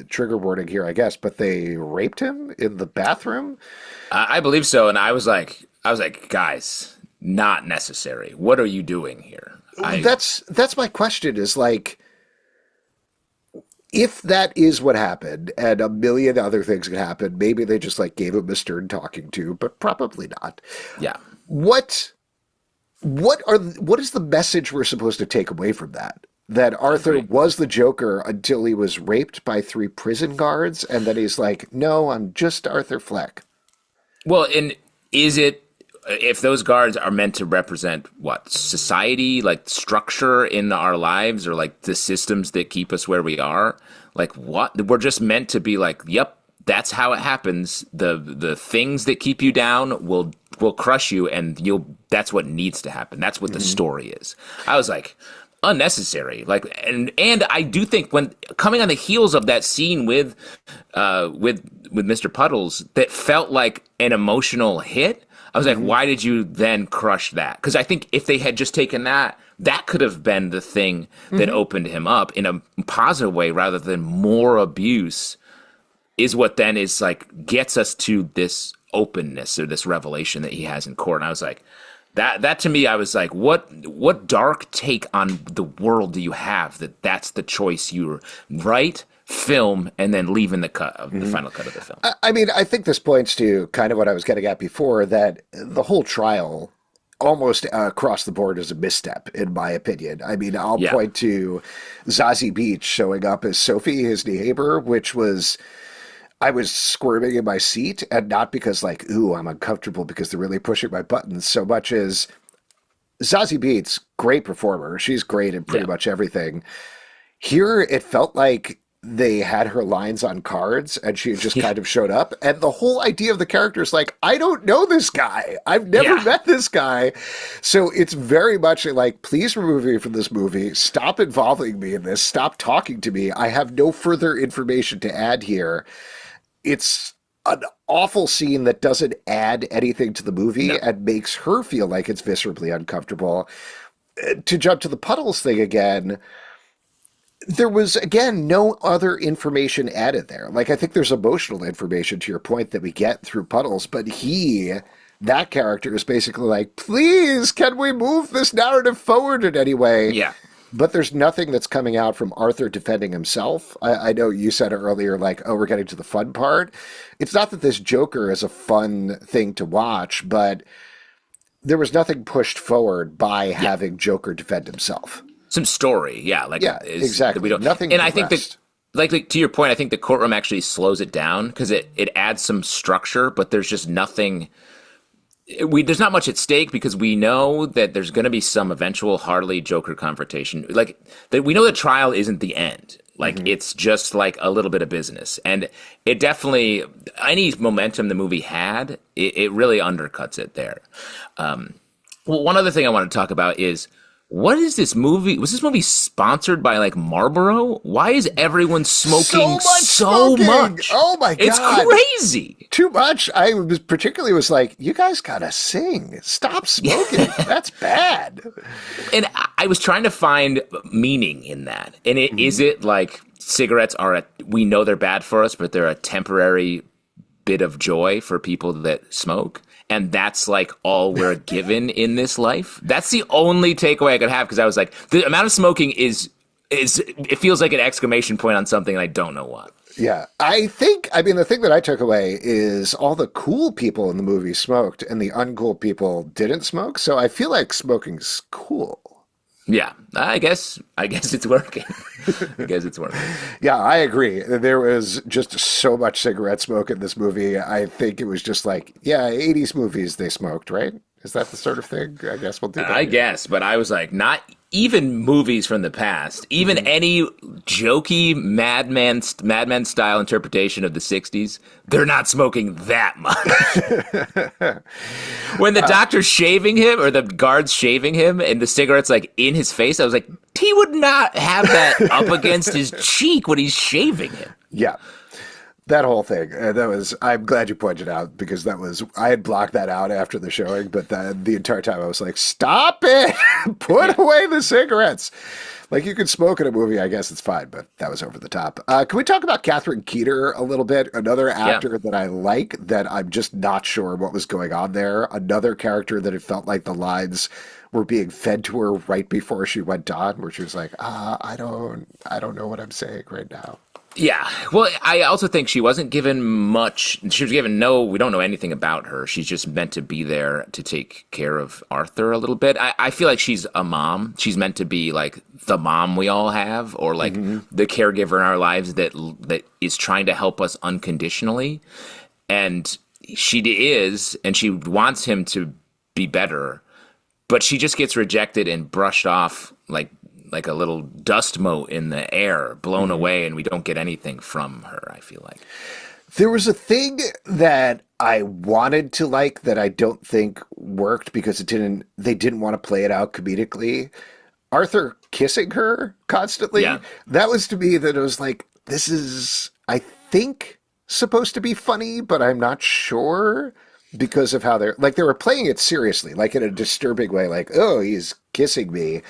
A: trigger warning here, I guess, but they raped him in the bathroom.
B: I believe so, and I was like, guys, not necessary. What are you doing here?
A: That's my question. Is like, if that is what happened, and a million other things could happen, maybe they just like gave him a stern talking to, but probably not.
B: Yeah.
A: What is the message we're supposed to take away from that? That Arthur was the Joker until he was raped by 3 prison guards, and then he's like, no, I'm just Arthur Fleck.
B: Well, and is it, if those guards are meant to represent what? Society, like structure in our lives, or like the systems that keep us where we are? Like what? We're just meant to be like, yep, that's how it happens. The things that keep you down will crush you, and that's what needs to happen. That's what the story is. I was like, unnecessary. Like, and I do think when coming on the heels of that scene with Mr. Puddles, that felt like an emotional hit. I was like, why did you then crush that? Because I think if they had just taken that could have been the thing that opened him up in a positive way, rather than more abuse, is what then is like gets us to this openness or this revelation that he has in court. And I was like, that to me, I was like, what dark take on the world do you have that's the choice you write, film, and then leave in the cut of the final cut of the film?
A: I mean, I think this points to kind of what I was getting at before, that the whole trial almost across the board is a misstep, in my opinion. I mean, I'll point to Zazie Beetz showing up as Sophie, his neighbor, which was... I was squirming in my seat, and not because like, ooh, I'm uncomfortable because they're really pushing my buttons, so much as Zazie Beetz, great performer. She's great in pretty much everything. Here, it felt like they had her lines on cards and she had just kind of showed up. And the whole idea of the character is like, I don't know this guy. I've never met this guy. So it's very much like, please remove me from this movie. Stop involving me in this. Stop talking to me. I have no further information to add here. It's an awful scene that doesn't add anything to the movie and makes her feel like it's viscerally uncomfortable. To jump to the Puddles thing again, there was, again, no other information added there. Like, I think there's emotional information, to your point, that we get through Puddles, but that character is basically like, please, can we move this narrative forward in any way?
B: Yeah.
A: But there's nothing that's coming out from Arthur defending himself. I know you said earlier, like, oh, we're getting to the fun part. It's not that this Joker is a fun thing to watch, but there was nothing pushed forward by having Joker defend himself.
B: Some story,
A: exactly.
B: We don't,
A: nothing
B: and
A: progressed.
B: I think that, like to your point, I think the courtroom actually slows it down because it adds some structure, but there's just nothing. There's not much at stake because we know that there's going to be some eventual Harley Joker confrontation. Like that, we know the trial isn't the end. Like it's just like a little bit of business, and it definitely any momentum the movie had, it really undercuts it there. Well, one other thing I want to talk about is, what is this movie? Was this movie sponsored by like Marlboro? Why is everyone smoking so much?
A: Oh my God.
B: It's crazy.
A: Too much. I was like, you guys gotta sing. Stop smoking. That's bad.
B: And I was trying to find meaning in that. And is it like cigarettes we know they're bad for us, but they're a temporary bit of joy for people that smoke? And that's like all we're given in this life. That's the only takeaway I could have, because I was like, the amount of smoking it feels like an exclamation point on something, and I don't know what.
A: Yeah, the thing that I took away is all the cool people in the movie smoked and the uncool people didn't smoke. So I feel like smoking's cool.
B: Yeah, I guess it's working.
A: Yeah, I agree. There was just so much cigarette smoke in this movie. I think it was just like, 80s movies they smoked, right? Is that the sort of thing? I guess we'll do that.
B: I guess, but I was like, not even movies from the past, even any jokey Madman style interpretation of the 60s, they're not smoking that much. When the doctor's shaving him or the guard's shaving him and the cigarette's like in his face, I was like, he would not have that up against his cheek when he's shaving him.
A: Yeah. That whole thing, I'm glad you pointed out, because I had blocked that out after the showing, but the entire time I was like, stop it! Put away the cigarettes! Like, you can smoke in a movie, I guess it's fine, but that was over the top. Can we talk about Catherine Keener a little bit? Another actor that I like, that I'm just not sure what was going on there. Another character that it felt like the lines were being fed to her right before she went on, where she was like, I don't know what I'm saying right now.
B: Yeah. Well, I also think she wasn't given much. She was given we don't know anything about her. She's just meant to be there to take care of Arthur a little bit. I feel like she's a mom. She's meant to be like the mom we all have, or like the caregiver in our lives that is trying to help us unconditionally. And she is, and she wants him to be better, but she just gets rejected and brushed off like a little dust mote in the air, blown away, and we don't get anything from her, I feel like.
A: There was a thing that I wanted to like that I don't think worked because they didn't want to play it out comedically. Arthur kissing her constantly. Yeah. That was, to me, that it was like, this is, I think, supposed to be funny, but I'm not sure, because of how they were playing it seriously, like in a disturbing way, like, oh, he's kissing me.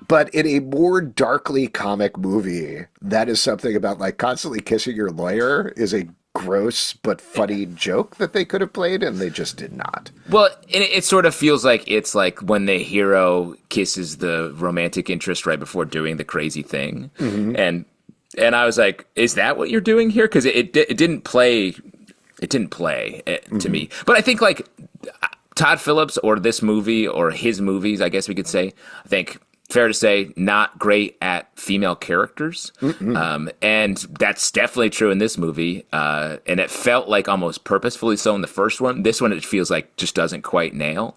A: But in a more darkly comic movie, that is something about, like, constantly kissing your lawyer is a gross but funny joke that they could have played, and they just did not.
B: Well, it sort of feels like it's like when the hero kisses the romantic interest right before doing the crazy thing. And I was like, is that what you're doing here? Because it didn't play. It didn't play to me. But I think, like, Todd Phillips, or this movie, or his movies, I guess we could say, I think, fair to say, not great at female characters. And that's definitely true in this movie. And it felt like almost purposefully so in the first one. This one, it feels like just doesn't quite nail.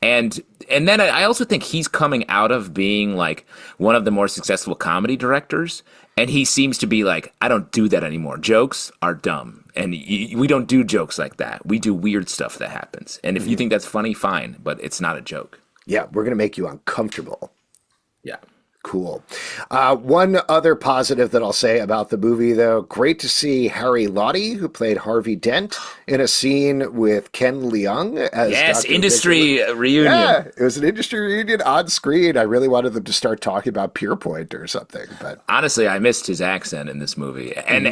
B: And then I also think he's coming out of being like one of the more successful comedy directors. And he seems to be like, I don't do that anymore. Jokes are dumb. And we don't do jokes like that. We do weird stuff that happens. And if you think that's funny, fine. But it's not a joke.
A: Yeah, we're going to make you uncomfortable.
B: Yeah.
A: Cool. One other positive that I'll say about the movie, though, great to see Harry Lottie, who played Harvey Dent, in a scene with Ken Leung as Dr.
B: Industry reunion.
A: Yeah, it was an industry reunion on screen. I really wanted them to start talking about Pierpoint or something. But honestly,
B: I missed his accent in this movie. And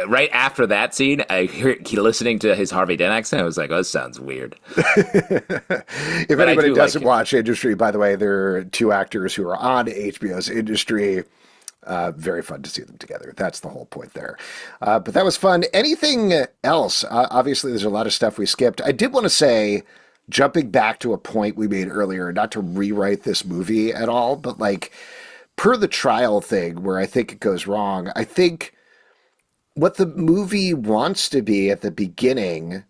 B: right after that scene, I hear listening to his Harvey Dent accent, I was like, oh, this sounds weird.
A: If anybody doesn't watch Industry, by the way, there are two actors who are on HBO's Industry. Very fun to see them together. That's the whole point there. But that was fun. Anything else? Obviously, there's a lot of stuff we skipped. I did want to say, jumping back to a point we made earlier, not to rewrite this movie at all, but like per the trial thing where I think it goes wrong, I think what the movie wants to be at the beginning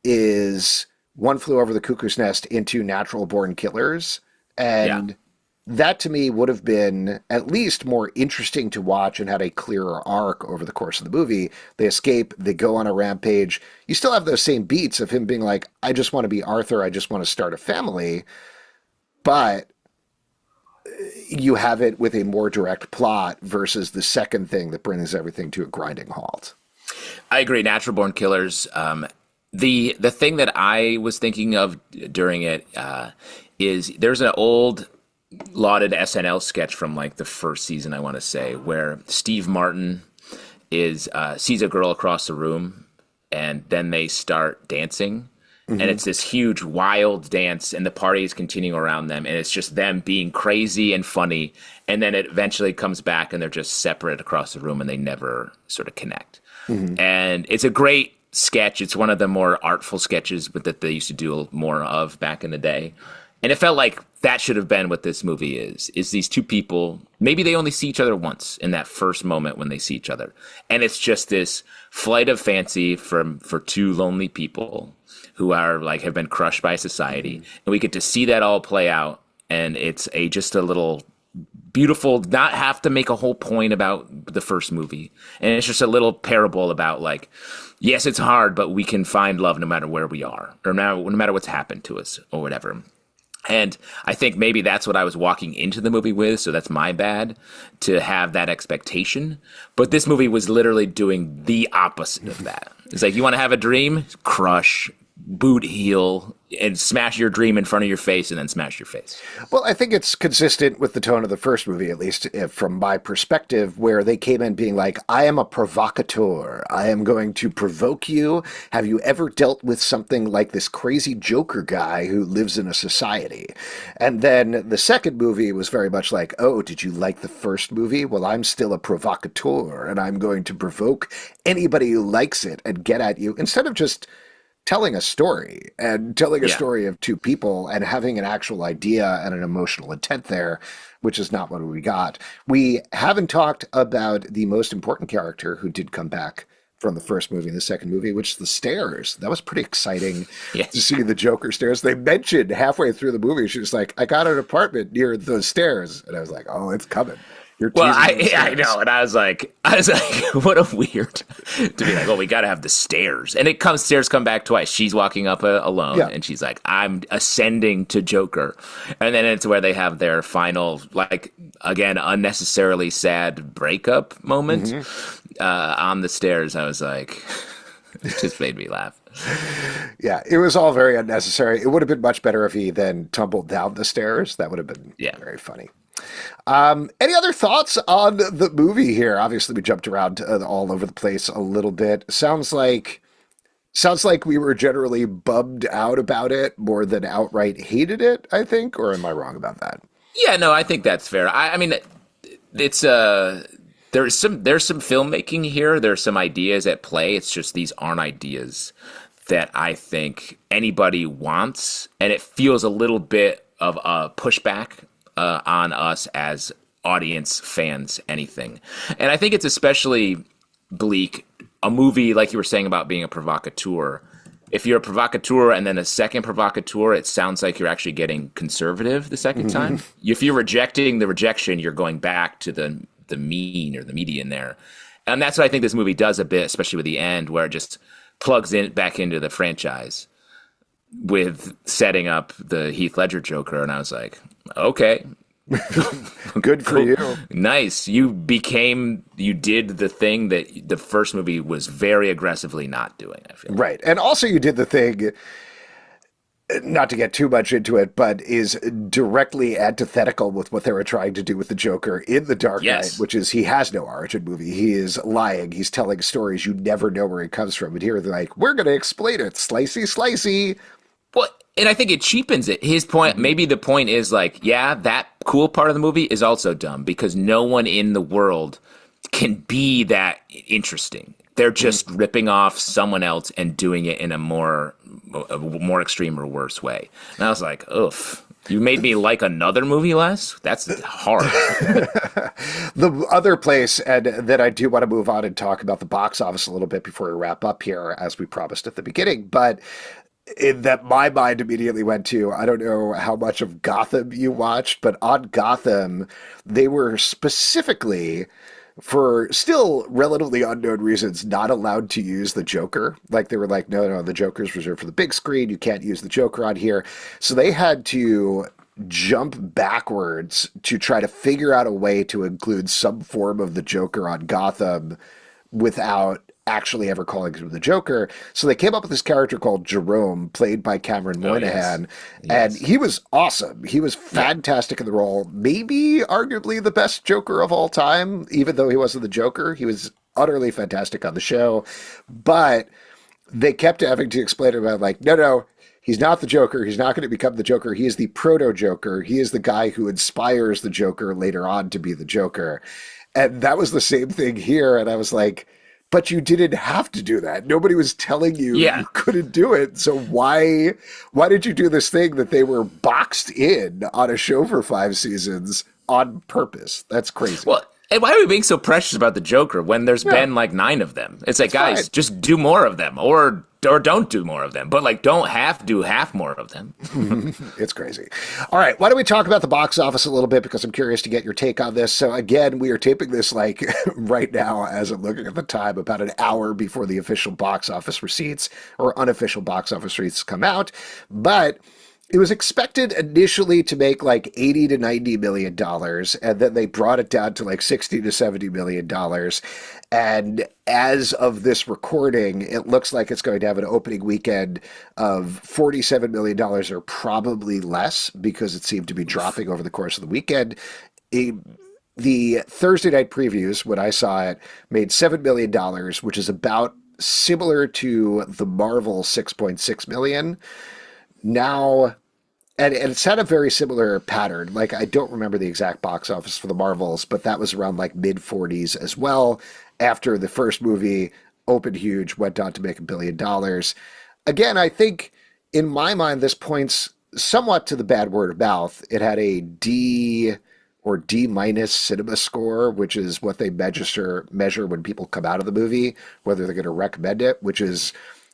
A: is One Flew Over the Cuckoo's Nest into Natural Born Killers. And that to me would have been at least more interesting to watch and had a clearer arc over the course of the movie. They escape, they go on a rampage. You still have those same beats of him being like, I just want to be Arthur, I just want to start a family. But you have it with a more direct plot versus the second thing that brings everything to a grinding halt.
B: I agree. Natural Born Killers. The thing that I was thinking of during it is there's an old lauded SNL sketch from like the first season, I want to say, where Steve Martin sees a girl across the room, and then they start dancing. And it's this huge, wild dance, and the party is continuing around them, and it's just them being crazy and funny. And then it eventually comes back, and they're just separate across the room, and they never sort of connect. And it's a great sketch. It's one of the more artful sketches that they used to do more of back in the day. And it felt like that should have been what this movie is these two people, maybe they only see each other once in that first moment when they see each other. And it's just this flight of fancy for two lonely people who are like, have been crushed by society. And we get to see that all play out. And it's just a little beautiful, not have to make a whole point about the first movie. And it's just a little parable about like, yes, it's hard, but we can find love no matter where we are, or no matter what's happened to us or whatever. And I think maybe that's what I was walking into the movie with, so that's my bad to have that expectation. But this movie was literally doing the opposite of that. It's like, you want to have a dream? Crush, boot heel, and smash your dream in front of your face and then smash your face.
A: Well, I think it's consistent with the tone of the first movie, at least from my perspective, where they came in being like, I am a provocateur. I am going to provoke you. Have you ever dealt with something like this crazy Joker guy who lives in a society? And then the second movie was very much like, oh, did you like the first movie? Well, I'm still a provocateur, and I'm going to provoke anybody who likes it and get at you, instead of just telling a story and telling a story of two people and having an actual idea and an emotional intent there, which is not what we got. We haven't talked about the most important character who did come back from the first movie and the second movie, which is the stairs. That was pretty exciting to see the Joker stairs. They mentioned halfway through the movie, she was like, I got an apartment near those stairs. And I was like, oh, it's coming.
B: Well, I know, and I was like, what a weird to be like. Well, we got to have the stairs, and stairs come back twice. She's walking up alone, and she's like, I'm ascending to Joker, and then it's where they have their final, like, again, unnecessarily sad breakup moment on the stairs. I was like, it just made me laugh.
A: Yeah, it was all very unnecessary. It would have been much better if he then tumbled down the stairs. That would have been very funny. Any other thoughts on the movie here? Obviously, we jumped around all over the place a little bit. Sounds like we were generally bummed out about it more than outright hated it, I think, or am I wrong about that?
B: Yeah, no, I think that's fair. I mean, it's there's some filmmaking here. There's some ideas at play. It's just these aren't ideas that I think anybody wants, and it feels a little bit of a pushback on us as audience fans, anything. And I think it's especially bleak, a movie like you were saying about being a provocateur. If you're a provocateur and then a second provocateur, it sounds like you're actually getting conservative the second time. If you're rejecting the rejection, you're going back to the mean or the median there. And that's what I think this movie does a bit, especially with the end, where it just plugs in back into the franchise with setting up the Heath Ledger Joker. And I was like, okay.
A: Good for you.
B: Nice. You did the thing that the first movie was very aggressively not doing, I feel.
A: Right. And also you did the thing, not to get too much into it, but is directly antithetical with what they were trying to do with the Joker in The Dark Knight, which is he has no origin movie. He is lying. He's telling stories. You never know where he comes from. And here they're like, we're going to explain it. Slicey, slicey.
B: Well, and I think it cheapens it. His point, maybe the point is like, yeah, that cool part of the movie is also dumb because no one in the world can be that interesting. They're just ripping off someone else and doing it in a more extreme or worse way. And I was like, oof. You made me like another movie less? That's hard.
A: The other place, and then I do want to move on and talk about the box office a little bit before we wrap up here, as we promised at the beginning, but that my mind immediately went to, I don't know how much of Gotham you watched, but on Gotham, they were specifically, for still relatively unknown reasons, not allowed to use the Joker. Like they were like, no, the Joker's reserved for the big screen. You can't use the Joker on here. So they had to jump backwards to try to figure out a way to include some form of the Joker on Gotham without actually ever calling him the Joker. So they came up with this character called Jerome, played by Cameron Moynihan, and he was awesome. He was fantastic in the role. Maybe arguably the best Joker of all time, even though he wasn't the Joker. He was utterly fantastic on the show, but they kept having to explain to him, like, no, he's not the Joker. He's not going to become the Joker. He is the proto-Joker. He is the guy who inspires the Joker later on to be the Joker. And that was the same thing here. And I was like, but you didn't have to do that. Nobody was telling you you couldn't do it. So why did you do this thing that they were boxed in on a show for 5 seasons on purpose? That's crazy.
B: Well, And why are we being so precious about the Joker when there's been like 9 of them? It's like, guys, just do more of them, or don't do more of them, but like don't do half more of them.
A: It's crazy. All right, why don't we talk about the box office a little bit, because I'm curious to get your take on this. So again, we are taping this like right now as I'm looking at the time, about an hour before the official box office receipts or unofficial box office receipts come out, but it was expected initially to make like $80 to $90 million, and then they brought it down to like $60 to $70 million. And as of this recording, it looks like it's going to have an opening weekend of $47 million or probably less, because it seemed to be dropping over the course of the weekend. The Thursday night previews, when I saw it, made $7 million, which is about similar to the Marvel $6.6 million. Now, and it's had a very similar pattern. Like, I don't remember the exact box office for the Marvels, but that was around like mid 40s as well. After the first movie opened huge, went on to make $1 billion. Again, I think in my mind, this points somewhat to the bad word of mouth. It had a D or D minus cinema score, which is what they measure when people come out of the movie, whether they're going to recommend it, which is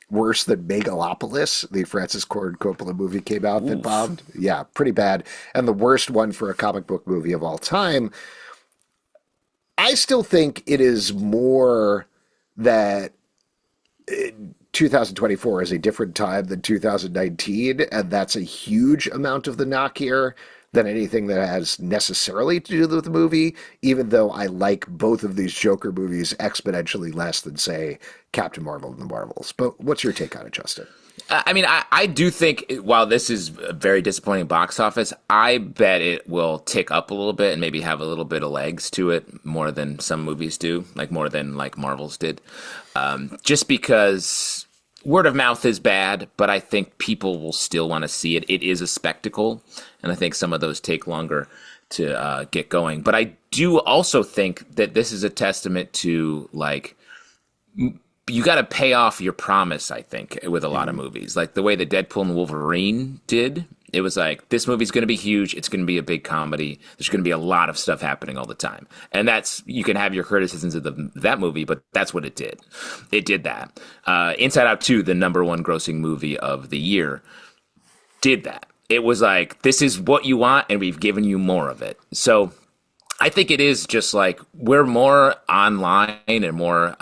A: worse than Megalopolis, the Francis Ford Coppola movie came out that bombed. Yeah, pretty bad. And the worst one for a comic book movie of all time. I still think it is more that 2024 is a different time than 2019, and that's a huge amount of the knock here than anything that has necessarily to do with the movie, even though I like both of these Joker movies exponentially less than, say, Captain Marvel and the Marvels. But what's your take on it, Justin?
B: I mean, I do think, while this is a very disappointing box office, I bet it will tick up a little bit and maybe have a little bit of legs to it, more than some movies do, like more than like Marvel's did. Just because word of mouth is bad, but I think people will still want to see it. It is a spectacle, and I think some of those take longer to get going. But I do also think that this is a testament to, like, you got to pay off your promise, I think, with a lot of movies. Like the way that Deadpool and Wolverine did. It was like, this movie's going to be huge. It's going to be a big comedy. There's going to be a lot of stuff happening all the time. And that's, you can have your criticisms of that movie, but that's what it did. It did that. Inside Out 2, the #1 grossing movie of the year, did that. It was like, this is what you want, and we've given you more of it. So I think it is just like, we're more online and more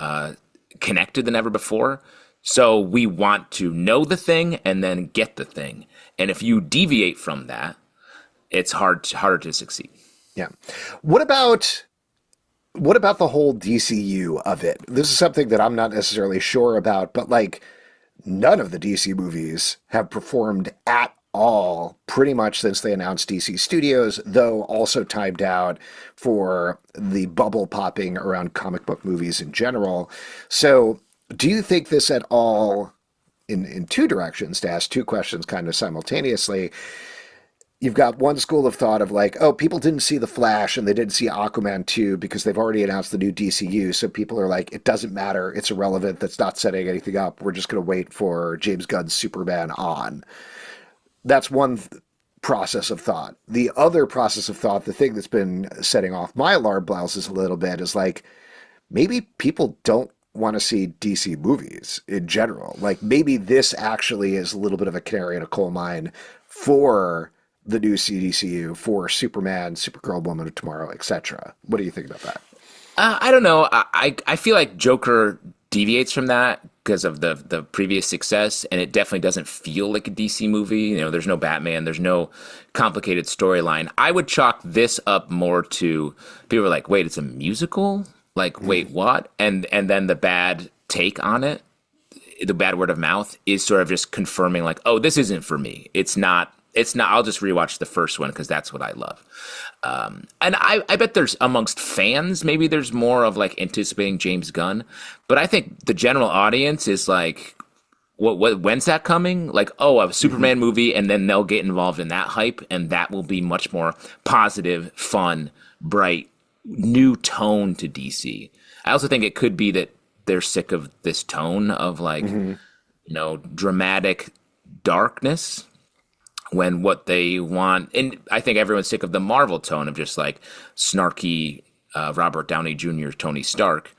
B: connected than ever before. So we want to know the thing and then get the thing. And if you deviate from that, it's harder to succeed.
A: Yeah. What about the whole DCU of it? This is something that I'm not necessarily sure about, but like, none of the DC movies have performed at all pretty much since they announced DC Studios, though also timed out for the bubble popping around comic book movies in general. So do you think this at all, in two directions, to ask two questions kind of simultaneously? You've got one school of thought of like, oh, people didn't see The Flash and they didn't see Aquaman 2 because they've already announced the new DCU. So people are like, it doesn't matter. It's irrelevant. That's not setting anything up. We're just going to wait for James Gunn's Superman on. That's one process of thought. The other process of thought, the thing that's been setting off my alarm bells is a little bit, is like, maybe people don't want to see DC movies in general. Like, maybe this actually is a little bit of a canary in a coal mine for the new CDCU, for Superman, Supergirl, Woman of Tomorrow, etc. What do you think about that?
B: I don't know. I feel like Joker deviates from that because of the previous success, and it definitely doesn't feel like a DC movie. You know, there's no Batman, there's no complicated storyline. I would chalk this up more to, people are like, wait, it's a musical? Like, wait, what? And then the bad take on it, the bad word of mouth, is sort of just confirming like, oh, this isn't for me. It's not, I'll just rewatch the first one because that's what I love. And I bet there's, amongst fans, maybe there's more of like anticipating James Gunn. But I think the general audience is like, when's that coming? Like, oh, a Superman movie, and then they'll get involved in that hype, and that will be much more positive, fun, bright, new tone to DC. I also think it could be that they're sick of this tone of like, dramatic darkness, when what they want, and I think everyone's sick of the Marvel tone of just like snarky Robert Downey Jr., Tony Stark,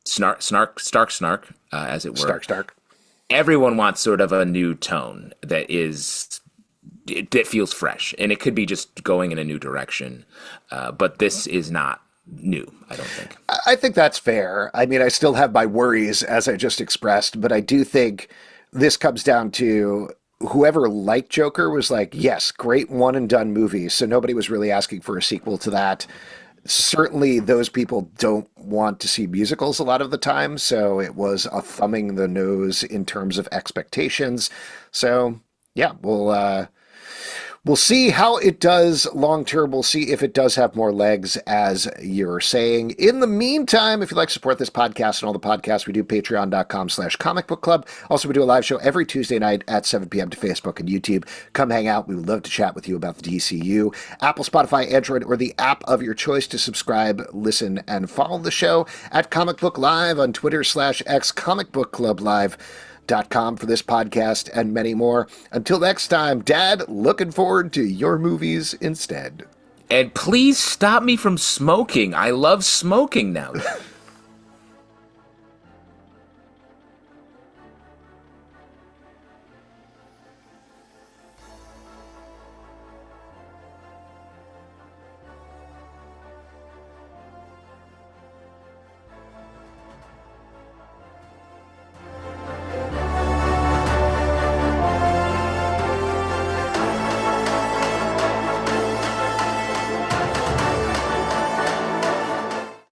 B: Stark, as it were.
A: Stark.
B: Everyone wants sort of a new tone that feels fresh, and it could be just going in a new direction. But this is not new, I don't think.
A: I think that's fair. I mean, I still have my worries, as I just expressed, but I do think this comes down to whoever liked Joker was like, yes, great one and done movie. So nobody was really asking for a sequel to that. Certainly those people don't want to see musicals a lot of the time. So it was a thumbing the nose in terms of expectations. So yeah, we'll see how it does long term. We'll see if it does have more legs, as you're saying. In the meantime, if you'd like to support this podcast and all the podcasts we do, patreon.com/comic book club. Also, we do a live show every Tuesday night at 7 p.m. to Facebook and YouTube. Come hang out. We would love to chat with you about the DCU. Apple, Spotify, Android, or the app of your choice to subscribe, listen, and follow the show at Comic Book Live on Twitter/X, Comic Book Club Live. .com for this podcast and many more. Until next time, Dad, looking forward to your movies instead.
B: And please stop me from smoking. I love smoking now.